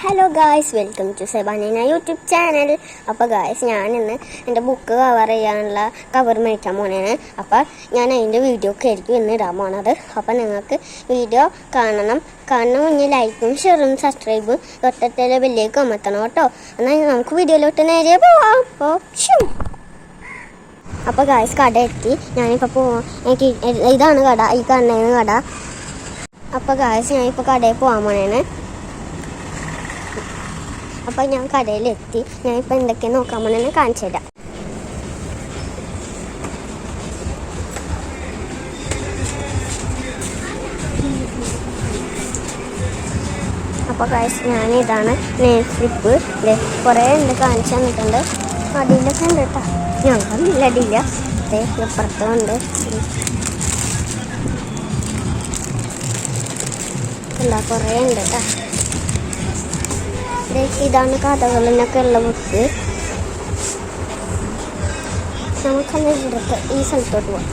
Hello guys, welcome to Sebanina YouTube channel. അപ്പോൾ guys, ഞാനിന്ന് എൻ്റെ ബുക്ക് കവർ ചെയ്യാനുള്ള കവർ മേടിക്കാൻ പോണേണ്. അപ്പോൾ ഞാൻ അതിൻ്റെ വീഡിയോ ഒക്കെ ആയിരിക്കും ഇന്ന് ഇടാൻ പോണത്. അപ്പോൾ നിങ്ങൾക്ക് വീഡിയോ കാണണം മുന്നേ ലൈക്കും ഷെയറും സബ്സ്ക്രൈബും തൊട്ടത്തിലെ ബെല്ലേക്ക് അമർത്തണം കേട്ടോ. എന്നാൽ നമുക്ക് വീഡിയോയിലോട്ട് നേരെ പോവാം. അപ്പോൾ ഗായ്സ്, കട എത്തി. ഞാനിപ്പോൾ എനിക്ക് ഇതാണ് കട, ഈ കാണുന്ന കട. അപ്പോൾ ഗായ്സ്, ഞാനിപ്പോൾ കടയിൽ പോകാൻ പോണേണ്. അപ്പോൾ ഞാൻ കടയിലെത്തി. ഞാനിപ്പോൾ എന്തൊക്കെ നോക്കാൻ പോണെന്ന് കാണിച്ചു തരാം. അപ്പോൾ ഗായ്സ്, ഞാനിതാണ് നെയിൽ സ്ലിപ്പ്. കുറേ ഉണ്ട്, കാണിച്ചു തന്നിട്ടുണ്ട്. അടിയിലൊക്കെ ഉണ്ട് കേട്ടോ. ഞങ്ങളില്ല അടിയില്ല, ഇപ്പുറത്തും ഉണ്ട്. അല്ല, കുറേ ഉണ്ട് കേട്ടോ. ഇതാണ് കഥകളിനൊക്കെ ഉള്ള ബുക്ക്. നമുക്കൊന്ന് ഇവിടുത്തെ ഈ സ്ഥലത്തോട്ട് പോകാം.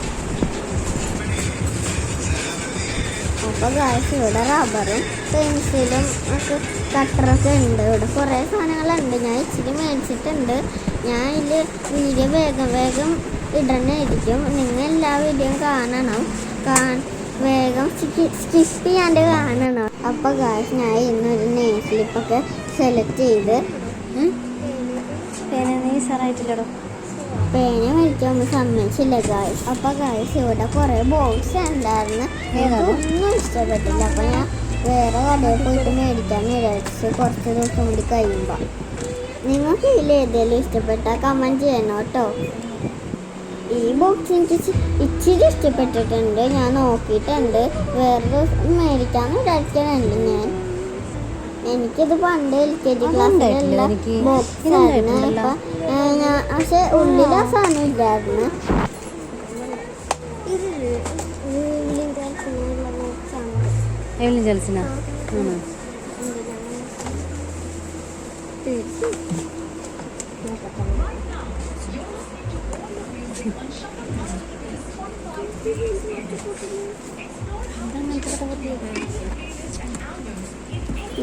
അപ്പോൾ ഗായ്സ്, ഇവിടെ റബ്ബറും പെൻസിലും ഒക്കെ കട്ടറൊക്കെ ഉണ്ട്. ഇവിടെ കുറേ സാധനങ്ങളുണ്ട്. ഞാൻ ഇച്ചിരി മേടിച്ചിട്ടുണ്ട്. ഞാൻ ഇതിൽ വീഡിയോ വേഗം ഇടണമായിരിക്കും. നിങ്ങൾ എല്ലാ വീഡിയോയും കാണണം. വേഗം സ്കിപ്പ് ചെയ്യാണ്ട് കാണണം. അപ്പോൾ ഗായ്സ്, ഞാൻ ഇന്നൊരു നെയിൽ സ്ലിപ്പൊക്കെ സെലക്ട് ചെയ്ത് പേന മേടിക്കാൻ സമ്മതിച്ചില്ല ഗായ്സ്. അപ്പോൾ ഗായ്സ്, ഇവിടെ കുറേ ബോക്സ് ഉണ്ടായിരുന്നു. ഒന്നും ഇഷ്ടപ്പെട്ടില്ല. അപ്പോൾ ഞാൻ വേറെ കടയിൽ പോയിട്ട് മേടിക്കാൻ വിചാരിച്ച് കുറച്ച് ദിവസം കൂടി കഴിയുമ്പോൾ. നിങ്ങൾക്ക് ഇതിൽ ഏതെങ്കിലും ഇഷ്ടപ്പെട്ടാൽ കമൻറ്റ് ചെയ്യണം കേട്ടോ. ഈ ബോക്സ് എനിക്ക് ഇച്ചിരി ഇഷ്ടപ്പെട്ടിട്ടുണ്ട്. ഞാൻ നോക്കിയിട്ടുണ്ട്. വേറെ ദിവസം മേടിക്കാമെന്ന് വിചാരിക്കാനുണ്ട് ഞാൻ. എനിക്കിത് പണ്ട് LKG ക്ലാസ്സിലുള്ള ബോക്സ് ആയിരുന്നു. പക്ഷെ ഉള്ളിൽ ആ സാധനം ഇല്ലായിരുന്നു.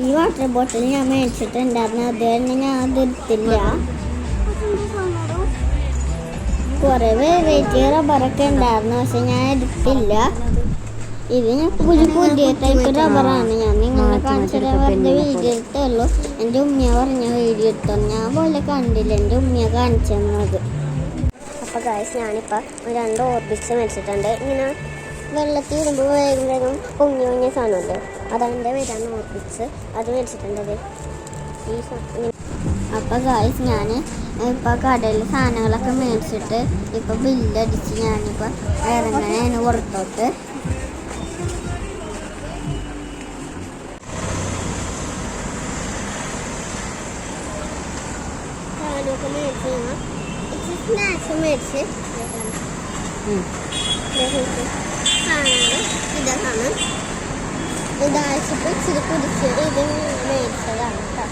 ഈ വാട്ടർ ബോട്ടിൽ ഞാൻ മേടിച്ചിട്ടുണ്ടായിരുന്നു. അത് തന്നെ ഞാൻ അതെടുത്തില്ല. കുറേ വെറൈറ്റി റബ്ബറൊക്കെ ഉണ്ടായിരുന്നു, പക്ഷെ ഞാൻ എടുത്തില്ല. ഇത് ഞാൻ പുതിയ ടൈപ്പ് റബ്ബറാണ്. ഞാൻ നിങ്ങളെ കാണിച്ചത് വെറുതെ വീഡിയോ എടുത്തുള്ളൂ. എൻ്റെ ഉമ്മയെ പറഞ്ഞ വീഡിയോ എടുത്തു. ഞാൻ പോലെ കണ്ടില്ല, എൻ്റെ ഉമ്മയെ കാണിച്ചു തന്നത്. അപ്പോൾ ഗായ്സ്, ഞാനിപ്പോൾ 2 ഓർബിറ്റ്സ് മേടിച്ചിട്ടുണ്ട്. ഇങ്ങനെ വെള്ളത്തിൽ ഇടുമ്പോൾ വേഗം പൊങ്ങിയ സാധനമുണ്ട്. അതെൻ്റെ വരാൻ ഓർബിറ്റ്സ്. അത് മേടിച്ചിട്ടുണ്ട് ഈ സാധനം. അപ്പോൾ ഗായ്സ്, ഞാൻ ഇപ്പോൾ കടയിൽ സാധനങ്ങളൊക്കെ മേടിച്ചിട്ട് ഇപ്പോൾ ബില്ലടിച്ച് ഞാനിപ്പോൾ ഇറങ്ങാനാണ് പുറത്തോട്ട്. സാധനമൊക്കെ മേടിച്ച് സ്നാക്സ് മേടിച്ച് ഇതാണ്. ഇതാഴ്ചപ്പോൾ ഇച്ചിരി കുടിച്ചത് ഇത് മേടിച്ചതാണ് കേട്ടോ.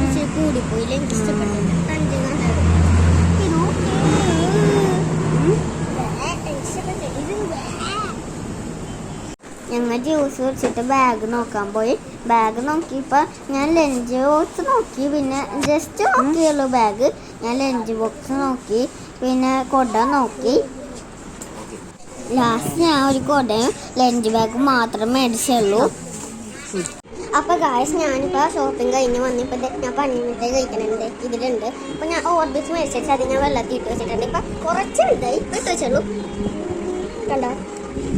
ഇച്ചിരി കൂടിപ്പോയില്ല, എനിക്ക് ഇഷ്ടപ്പെട്ടില്ല. ഞങ്ങൾ ജ്യൂസ് കുടിച്ചിട്ട് ബാഗ് നോക്കാൻ പോയി. ബാഗ് നോക്കിയപ്പോൾ ഞാൻ ലഞ്ച് ബോക്സ് നോക്കി, പിന്നെ ജസ്റ്റ് നോക്കിയുള്ളൂ ബാഗ്. ഞാൻ ലഞ്ച് ബോക്സ് നോക്കി, പിന്നെ കൊട നോക്കി. ലാസ്റ്റ് ഞാൻ ഒരു കൊടയും ലഞ്ച് ബാഗ് മാത്രം മേടിച്ചുള്ളൂ. അപ്പോൾ ഗായ്സ്, ഞാനിപ്പോൾ ഷോപ്പിംഗ് കഴിഞ്ഞ് വന്നിപ്പോൾ ഞാൻ പന്നിമിഠായി കഴിക്കണുണ്ട്. ഇതിലുണ്ട്. അപ്പോൾ ഞാൻ ഓർബിറ്റ്സ് മേടിച്ചിട്ട് അത് ഞാൻ വെള്ളത്തിൽ ഇട്ട് വെച്ചിട്ടുണ്ട്. ഇപ്പം കുറച്ച് വലുതായി ഇട്ട് വെച്ചുള്ളൂ. കണ്ടോ,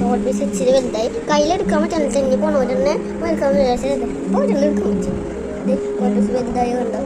ഓർബിറ്റ്സ് ഇച്ചിരി വലുതായി. കയ്യിലെടുക്കാൻ പറ്റുന്ന തെന്നി പോണവരെന്നെ മേടിക്കാൻ വിചാരിച്ചത്. അപ്പോൾ എടുക്കാൻ പറ്റും. ഓർബിറ്റ്സ് വലുതായി കണ്ടോ.